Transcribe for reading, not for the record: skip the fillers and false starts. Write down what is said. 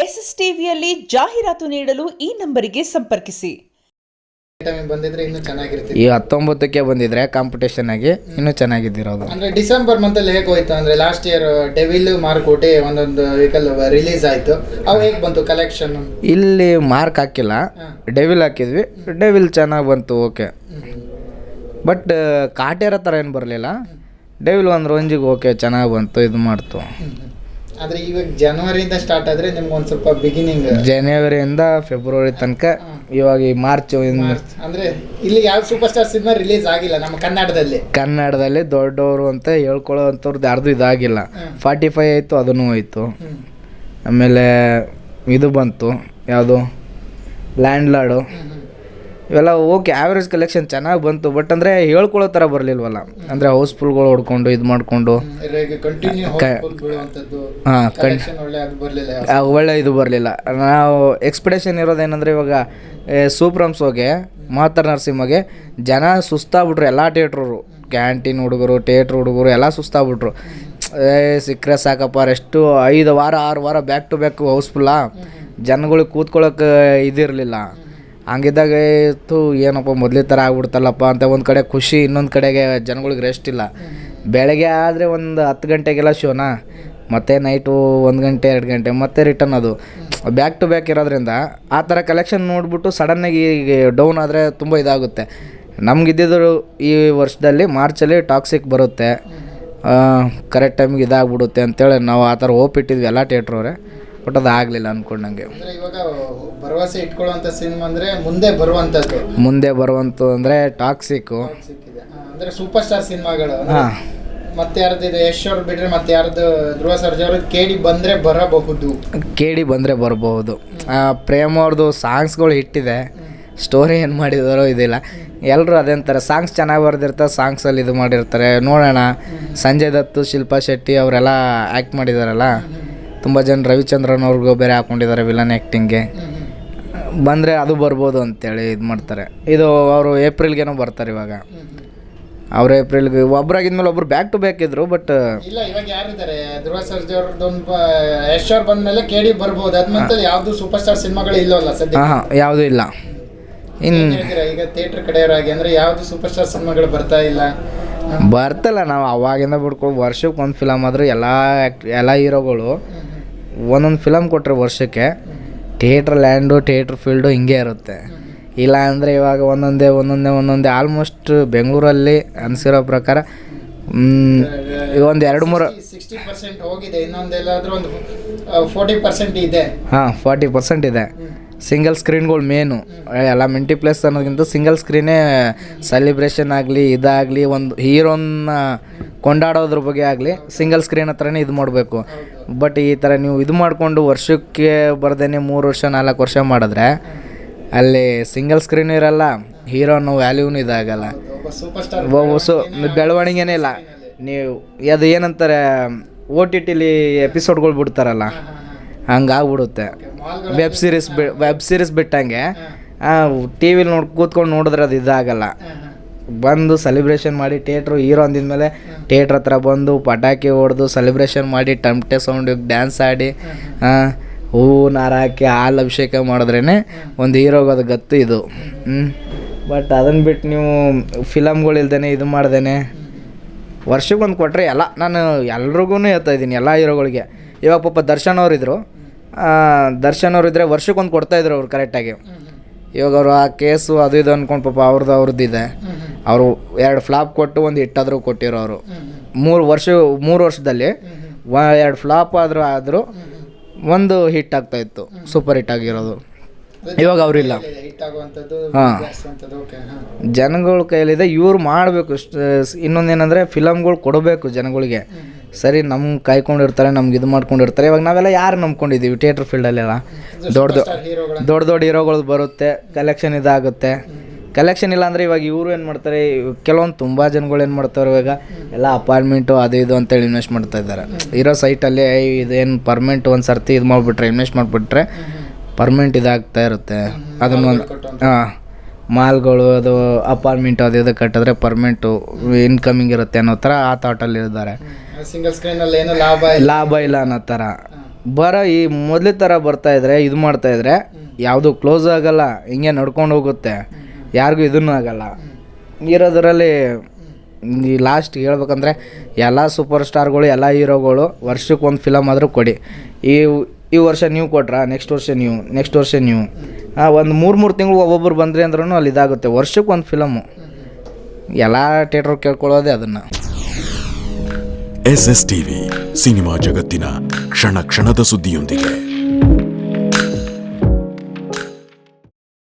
SSTVಯಲ್ಲಿ ಜಾಹೀರಾತು ನೀಡಲು ಈ ನಂಬರಿಗೆ ಸಂಪರ್ಕಿಸಿ. ಬಂದಿದ್ರೆ ಇನ್ನೂ ಚೆನ್ನಾಗಿರುತ್ತೆ. ಈ 19ಕ್ಕೆ ಬಂದಿದ್ರೆ ಕಾಂಪಿಟೇಷನ್ ಆಗಿ ಇನ್ನೂ ಚೆನ್ನಾಗಿದ್ದಿರೋದು. ಅಂದ್ರೆ ಡಿಸೆಂಬರ್ ಮಂತಲ್ಲಿ ಹೇಗೆ ಹೋಯ್ತು ಅಂದ್ರೆ ಲಾಸ್ಟ್ ಇಯರ್ ಡೆವಿಲ್ ಮಾರ್ಕೋಟೆ ಒಂದೊಂದು ವೆಹಿಕಲ್ ರಿಲೀಸ್ ಆಯ್ತು, ಅವು ಹೇಗೆ ಬಂತು ಕಲೆಕ್ಷನ್? ಇಲ್ಲಿ ಮಾರ್ಕ್ ಹಾಕಿಲ್ಲ, ಡೆವಿಲ್ ಹಾಕಿದ್ವಿ, ಡೆವಿಲ್ ಚೆನ್ನಾಗಿ ಬಂತು, ಓಕೆ. ಬಟ್ ಕಾಟೇರ ಥರ ಏನು ಬರಲಿಲ್ಲ, ಡೆವಿಲ್ ಒಂದು ರೇಂಜಿಗೆ ಓಕೆ ಚೆನ್ನಾಗಿ ಬಂತು, ಇದು ಮಾಡ್ತು. ಆದರೆ ಇವಾಗ ಜನವರಿಯಿಂದ ಸ್ಟಾರ್ಟ್ ಆದರೆ ನಿಮ್ಗೆ ಒಂದು ಸ್ವಲ್ಪ ಬಿಗಿನಿಂಗ್, ಜನವರಿಯಿಂದ ಫೆಬ್ರವರಿ ತನಕ, ಇವಾಗ ಈ ಮಾರ್ಚ್ ಅಂದರೆ ಇಲ್ಲಿ ಯಾವ ಸೂಪರ್ ಸ್ಟಾರ್ ಸಿನಿಮಾ ರಿಲೀಸ್ ಆಗಿಲ್ಲ ನಮ್ಮ ಕನ್ನಡದಲ್ಲಿ ದೊಡ್ಡವರು ಅಂತ ಹೇಳ್ಕೊಳ್ಳೋ ಅಂಥವ್ರದ್ದು ಯಾರ್ದು ಇದಾಗಿಲ್ಲ. 45 ಆಯಿತು, ಅದನ್ನು ಹೋಯ್ತು. ಆಮೇಲೆ ಇದು ಬಂತು, ಯಾವುದು ಲ್ಯಾಂಡ್ ಲಾರ್ಡು, ಇವೆಲ್ಲ ಓಕೆ, ಆ್ಯಾವ್ರೇಜ್ ಕಲೆಕ್ಷನ್ ಚೆನ್ನಾಗಿ ಬಂತು. ಬಟ್ ಅಂದರೆ ಹೇಳ್ಕೊಳ್ಳೋ ಥರ ಬರಲಿಲ್ವಲ್ಲ, ಅಂದರೆ ಹೌಸ್ಫುಲ್ಗಳು ಹೊಡ್ಕೊಂಡು ಇದು ಮಾಡಿಕೊಂಡು ಒಳ್ಳೆ ಇದು ಬರಲಿಲ್ಲ. ನಾವು ಎಕ್ಸ್ಪೆಕ್ಟೇಷನ್ ಇರೋದೇನೆಂದರೆ ಇವಾಗ ಸೂಪ್ರಮ್ಸೋಗೆ ಮಾತರ್ ನರಸಿಂಹಗೆ ಜನ ಸುಸ್ತಾಗ್ಬಿಟ್ರು, ಎಲ್ಲ ಥಿಯೇಟ್ರವರು, ಕ್ಯಾಂಟೀನ್ ಹುಡುಗರು, ಥಿಯೇಟ್ರ್ ಹುಡುಗರು ಎಲ್ಲ ಸುಸ್ತಾಗ್ಬಿಟ್ರು. ಸಿಕ್ಕರೆ ಸಾಕಪ್ಪ, ಎಷ್ಟು 5 ವಾರ 6 ವಾರ ಬ್ಯಾಕ್ ಟು ಬ್ಯಾಕ್ ಹೌಸ್ಫುಲ್ಲಾ, ಜನಗಳಿಗೆ ಕೂತ್ಕೊಳ್ಳೋಕೆ ಇದಿರಲಿಲ್ಲ. ಹಂಗಿದ್ದಾಗ ಇತ್ತು ಏನಪ್ಪ ಮೊದಲೇ ಥರ ಆಗ್ಬಿಡ್ತಲ್ಲಪ್ಪ ಅಂತ ಒಂದು ಕಡೆ ಖುಷಿ, ಇನ್ನೊಂದು ಕಡೆಗೆ ಜನಗಳಿಗೆ ರೆಸ್ಟ್ ಇಲ್ಲ. ಬೆಳಗ್ಗೆ ಆದರೆ ಒಂದು 10 ಗಂಟೆಗೆಲ್ಲ ಶೋನಾ, ಮತ್ತು ನೈಟು 1 ಗಂಟೆ 2 ಗಂಟೆ ಮತ್ತೆ ರಿಟರ್ನ್, ಅದು ಬ್ಯಾಕ್ ಟು ಬ್ಯಾಕ್ ಇರೋದ್ರಿಂದ ಆ ಥರ ಕಲೆಕ್ಷನ್ ನೋಡಿಬಿಟ್ಟು ಸಡನ್ನಾಗಿ ಡೌನ್ ಆದರೆ ತುಂಬ ಇದಾಗುತ್ತೆ. ನಮಗಿದ್ದಿದ್ರು ಈ ವರ್ಷದಲ್ಲಿ ಮಾರ್ಚಲ್ಲಿ ಟಾಕ್ಸಿಕ್ ಬರುತ್ತೆ, ಕರೆಕ್ಟ್ ಟೈಮಿಗೆ ಇದಾಗ್ಬಿಡುತ್ತೆ ಅಂತೇಳಿ ನಾವು ಆ ಥರ ಹೋಪ್ ಇಟ್ಟಿದ್ವಿ ಎಲ್ಲ ಥಿಯೇಟ್ರವ್ರೆ. ಬಟ್ ಅದು ಆಗಲಿಲ್ಲ ಅಂದ್ಕೊಂಡಂಗೆ. ಇವಾಗ ಭರವಸೆ ಇಟ್ಕೊಳ್ಳುವಂಥ ಸಿನಿಮಾ ಅಂದರೆ ಮುಂದೆ ಬರುವಂಥದ್ದು ಅಂದರೆ ಟಾಕ್ಸಿಕ್ಕು, ಅಂದರೆ ಸೂಪರ್ ಸ್ಟಾರ್ ಸಿನಿಮಾಗಳು. ಮತ್ತೆ ಯಾರ್ದು ಇದೆ ಯಶ್ ಅವ್ರು ಬಿಟ್ಟರೆ ಮತ್ತೆ ಯಾರ್ದು ಧ್ರುವ ಸರ್ಜಾ ಅವ್ರದ್ದು KD ಬಂದರೆ ಬರಬಹುದು. ಪ್ರೇಮ್ ಅವ್ರದ್ದು ಸಾಂಗ್ಸ್ಗಳು ಹಿಟ್ಟಿದೆ, ಸ್ಟೋರಿ ಏನು ಮಾಡಿದಾರೋ ಇದಿಲ್ಲ. ಎಲ್ಲರೂ ಅದೇಂತಾರೆ ಸಾಂಗ್ಸ್ ಚೆನ್ನಾಗಿ ಬರೆದಿರ್ತಾರೆ, ಸಾಂಗ್ಸಲ್ಲಿ ಇದು ಮಾಡಿರ್ತಾರೆ. ನೋಡೋಣ, ಸಂಜಯ್ ದತ್ತು, ಶಿಲ್ಪಾ ಶೆಟ್ಟಿ ಅವರೆಲ್ಲ ಆ್ಯಕ್ಟ್ ಮಾಡಿದಾರಲ್ಲ, ತುಂಬ ಜನ ರವಿಚಂದ್ರನ್ ಅವ್ರಿಗೂ ಬೇರೆ ಹಾಕ್ಕೊಂಡಿದ್ದಾರೆ ವಿಲನ್ ಆ್ಯಕ್ಟಿಂಗ್ಗೆ. ಬಂದರೆ ಅದು ಬರ್ಬೋದು ಅಂತೇಳಿ ಇದು ಮಾಡ್ತಾರೆ. ಇದು ಅವರು ಏಪ್ರಿಲ್ಗೇನೋ ಬರ್ತಾರೆ. ಇವಾಗ ಅವರು ಏಪ್ರಿಲ್ಗೆ ಒಬ್ಬರಾಗಿದ್ಮೇಲೆ ಒಬ್ಬರು ಬ್ಯಾಕ್ ಟು ಬ್ಯಾಕ್ ಇದ್ರು. ಬಟ್ ಇಲ್ಲ, ಇವಾಗ ಯಾರಿದ್ದಾರೆ ಧ್ರುವ ಸರ್ಜಾ ಅವ್ರದ್ದೊಂದು ಯಶ್ ಅವ್ರು ಬಂದಮೇಲೆ KD ಬರ್ಬೋದು. ಅದ್ಮೇಲೆ ಯಾವುದು ಸೂಪರ್ ಸ್ಟಾರ್ ಸಿನಿಮಾಗಳು ಇಲ್ಲವಲ್ಲ ಸದ್ಯ? ಯಾವುದೂ ಇಲ್ಲ. ಇನ್ನು ಈಗ ಥಿಯೇಟ್ರ್ ಕಡೆಯವರಾಗಿ ಅಂದರೆ ಯಾವುದು ಸೂಪರ್ ಸ್ಟಾರ್ ಸಿನಿಮಾಗಳು ಬರ್ತಲ್ಲ. ನಾವು ಅವಾಗಿಂದ ಬಿಡ್ಕೊಂಡು ವರ್ಷಕ್ಕೆ ಒಂದು ಫಿಲಮ್ ಆದರೂ ಎಲ್ಲ ಹೀರೋಗಳು ಒಂದೊಂದು ಫಿಲಮ್ ಕೊಟ್ಟರೆ ವರ್ಷಕ್ಕೆ ಥಿಯೇಟ್ರ್ ಲ್ಯಾಂಡು, ಥಿಯೇಟ್ರ್ ಫೀಲ್ಡು ಹಿಂಗೆ ಇರುತ್ತೆ. ಇಲ್ಲ ಅಂದರೆ ಇವಾಗ ಒಂದೊಂದೇ ಆಲ್ಮೋಸ್ಟ್ ಬೆಂಗಳೂರಲ್ಲಿ ಅನಿಸಿರೋ ಪ್ರಕಾರ ಒಂದು 2-3 60% ಹೋಗಿದೆ, ಇನ್ನೊಂದೆಲ್ಲಾದರೂ ಒಂದು 40% ಇದೆ. 40% ಇದೆ. ಸಿಂಗಲ್ ಸ್ಕ್ರೀನ್ಗಳು ಮೇನು ಎಲ್ಲ ಮಲ್ಟಿಪ್ಲೆಕ್ಸ್ ಅನ್ನೋದಕ್ಕಿಂತ ಸಿಂಗಲ್ ಸ್ಕ್ರೀನೇ ಸೆಲಿಬ್ರೇಷನ್ ಆಗಲಿ ಇದಾಗಲಿ, ಒಂದು ಹೀರೋನ ಕೊಂಡಾಡೋದ್ರ ಬಗ್ಗೆ ಆಗಲಿ ಸಿಂಗಲ್ ಸ್ಕ್ರೀನ್ ಹತ್ರನೇ ಇದು ಮಾಡಬೇಕು. ಬಟ್ ಈ ಥರ ನೀವು ಇದು ಮಾಡಿಕೊಂಡು ವರ್ಷಕ್ಕೆ ಬರ್ದೇನೆ 3 ವರ್ಷ 4 ವರ್ಷ ಮಾಡಿದ್ರೆ ಅಲ್ಲಿ ಸಿಂಗಲ್ ಸ್ಕ್ರೀನ್ ಇರಲ್ಲ, ಹೀರೋನು ವ್ಯಾಲ್ಯೂನು ಇದಾಗಲ್ಲ, ಬೆಳವಣಿಗೆನೇ ಇಲ್ಲ. ನೀವು ಅದು ಏನಂತಾರೆ OTTಲಿ ಎಪಿಸೋಡ್ಗಳು ಬಿಡ್ತಾರಲ್ಲ, ಹಂಗಾಗ್ಬಿಡುತ್ತೆ. ವೆಬ್ ಸೀರೀಸ್ ಬಿಟ್ಟಂಗೆ TV ಕೂತ್ಕೊಂಡು ನೋಡಿದ್ರೆ ಅದು ಇದಾಗಲ್ಲ. ಬಂದು ಸೆಲೆಬ್ರೇಷನ್ ಮಾಡಿ ಥಿಯೇಟ್ರು ಹೀರೋ ಅಂದಿದ್ಮೇಲೆ ಥಿಯೇಟ್ರ್ ಹತ್ರ ಬಂದು ಪಟಾಕಿ ಹೊಡೆದು ಸೆಲೆಬ್ರೇಷನ್ ಮಾಡಿ ಟಮ್ಟೆ ಸೌಂಡ್ ಡ್ಯಾನ್ಸ್ ಆಡಿ ಹೂವು ನಾರ ಹಾಕಿ ಹಾಲು ಅಭಿಷೇಕ ಮಾಡಿದ್ರೇ ಒಂದು ಹೀರೋಗೆ ಅದು ಗತ್ತು ಇದು. ಬಟ್ ಅದನ್ನು ಬಿಟ್ಟು ನೀವು ಫಿಲಮ್ಗಳು ಇಲ್ದೇ ಇದು ಮಾಡ್ದೇ ವರ್ಷಕ್ಕೊಂದು ಕೊಟ್ಟರೆ ಎಲ್ಲ, ನಾನು ಎಲ್ರಿಗೂ ಹೇಳ್ತಾ ಇದ್ದೀನಿ ಎಲ್ಲ ಹೀರೋಗಳಿಗೆ. ಇವಾಗ ಪಾಪ ದರ್ಶನ್ ಅವರಿದ್ದರು, ವರ್ಷಕ್ಕೊಂದು ಕೊಡ್ತಾಯಿದ್ರು ಅವ್ರು ಕರೆಕ್ಟಾಗಿ. ಇವಾಗ ಅವರು ಆ ಕೇಸು ಅದು ಇದು ಅಂದ್ಕೊಂಡು ಪಾಪ ಅವ್ರದ್ದು ಇದೆ. ಅವರು 2 ಫ್ಲಾಪ್ ಕೊಟ್ಟು ಒಂದು ಹಿಟ್ಟಾದರೂ ಕೊಟ್ಟಿರೋರು. 3 ವರ್ಷದಲ್ಲಿ 2 ಫ್ಲಾಪ್ ಆದರೂ ಒಂದು ಹಿಟ್ ಆಗ್ತಾಯಿತ್ತು, ಸೂಪರ್ ಹಿಟ್ ಆಗಿರೋದು. ಇವಾಗ ಅವರಿಲ್ಲ. ಜನಗಳ ಕೈಯಲ್ಲಿದೆ, ಇವ್ರು ಮಾಡಬೇಕು. ಇನ್ನೊಂದೇನೆಂದರೆ ಫಿಲಮ್ಗಳು ಕೊಡಬೇಕು ಜನಗಳಿಗೆ. ಸರಿ, ನಮ್ಗೆ ಕಾಯ್ಕೊಂಡಿರ್ತಾರೆ, ನಮ್ಗೆ ಇದು ಮಾಡ್ಕೊಂಡಿರ್ತಾರೆ. ಇವಾಗ ನಾವೆಲ್ಲ ಯಾರು ನಂಬ್ಕೊಂಡಿದ್ದೀವಿ ಥಿಯೇಟ್ರ್ ಫೀಲ್ಡಲ್ಲೆಲ್ಲ? ದೊಡ್ಡ ಹೀರೋಗಳು ಬರುತ್ತೆ, ಕಲೆಕ್ಷನ್ ಇದಾಗುತ್ತೆ. ಕಲೆಕ್ಷನ್ ಇಲ್ಲ ಅಂದರೆ ಇವಾಗ ಇವರು ಏನು ಮಾಡ್ತಾರೆ, ಕೆಲವೊಂದು ತುಂಬ ಜನಗಳು ಏನು ಮಾಡ್ತಾರೆ, ಇವಾಗ ಎಲ್ಲ ಅಪಾರ್ಟ್ಮೆಂಟು ಅದು ಇದು ಅಂತೇಳಿ ಇನ್ವೆಸ್ಟ್ ಮಾಡ್ತಾ ಇದ್ದಾರೆ. ಇರೋ ಸೈಟಲ್ಲಿ ಇದೇನು ಪರ್ಮನೆಂಟ್ ಒಂದು ಸರ್ತಿ ಇದು ಮಾಡಿಬಿಟ್ರೆ, ಇನ್ವೆಸ್ಟ್ ಮಾಡಿಬಿಟ್ರೆ ಪರ್ಮನೆಂಟ್ ಇದಾಗ್ತಾ ಇರುತ್ತೆ. ಅದನ್ನು ಮಾಲ್ಗಳು, ಅದು ಅಪಾರ್ಟ್ಮೆಂಟು ಅದು ಇದು ಕಟ್ಟಿದ್ರೆ ಪರ್ಮನೆಂಟು ಇನ್ಕಮಿಂಗ್ ಇರುತ್ತೆ ಅನ್ನೋ ಥರ ಆ ಥಾಟಲ್ಲಿ ಇದ್ದಾರೆ. ಸಿಂಗಲ್ ಸ್ಕ್ರೀನಲ್ಲಿ ಏನು ಲಾಭ ಇಲ್ಲ ಅನ್ನೋ ಥರ. ಈ ಮೊದಲ ಥರ ಬರ್ತಾಯಿದ್ರೆ ಇದು ಮಾಡ್ತಾಯಿದ್ರೆ ಯಾವುದು ಕ್ಲೋಸ್ ಆಗಲ್ಲ, ಹಿಂಗೆ ನಡ್ಕೊಂಡು ಹೋಗುತ್ತೆ, ಯಾರಿಗೂ ಇದನ್ನೂ ಆಗಲ್ಲ. ಇರೋದರಲ್ಲಿ ಈ ಲಾಸ್ಟ್ ಹೇಳ್ಬೇಕಂದ್ರೆ ಎಲ್ಲ ಸೂಪರ್ ಸ್ಟಾರ್ಗಳು ಎಲ್ಲ ಹೀರೋಗಳು ವರ್ಷಕ್ಕೆ ಒಂದು ಫಿಲಮ್ ಆದರೂ ಕೊಡಿ. ಈ ವರ್ಷ ನೀವು ಕೊಟ್ರಾ, ನೆಕ್ಸ್ಟ್ ವರ್ಷ ನೀವು ಒಂದು 3 ತಿಂಗಳು ಒಬ್ಬೊಬ್ಬರು ಬಂದ್ರಿ ಅಂದ್ರೂ ಅಲ್ಲಿ ಇದಾಗುತ್ತೆ. ವರ್ಷಕ್ಕೆ ಒಂದು ಫಿಲಮು ಎಲ್ಲ ಥಿಯೇಟ್ರ್ ಕೇಳ್ಕೊಳ್ಳೋದೇ ಅದನ್ನು. SS TV ಸಿನಿಮಾ ಜಗತ್ತಿನ ಕ್ಷಣ ಕ್ಷಣದ ಸುದ್ದಿಯೊಂದಿಗೆ.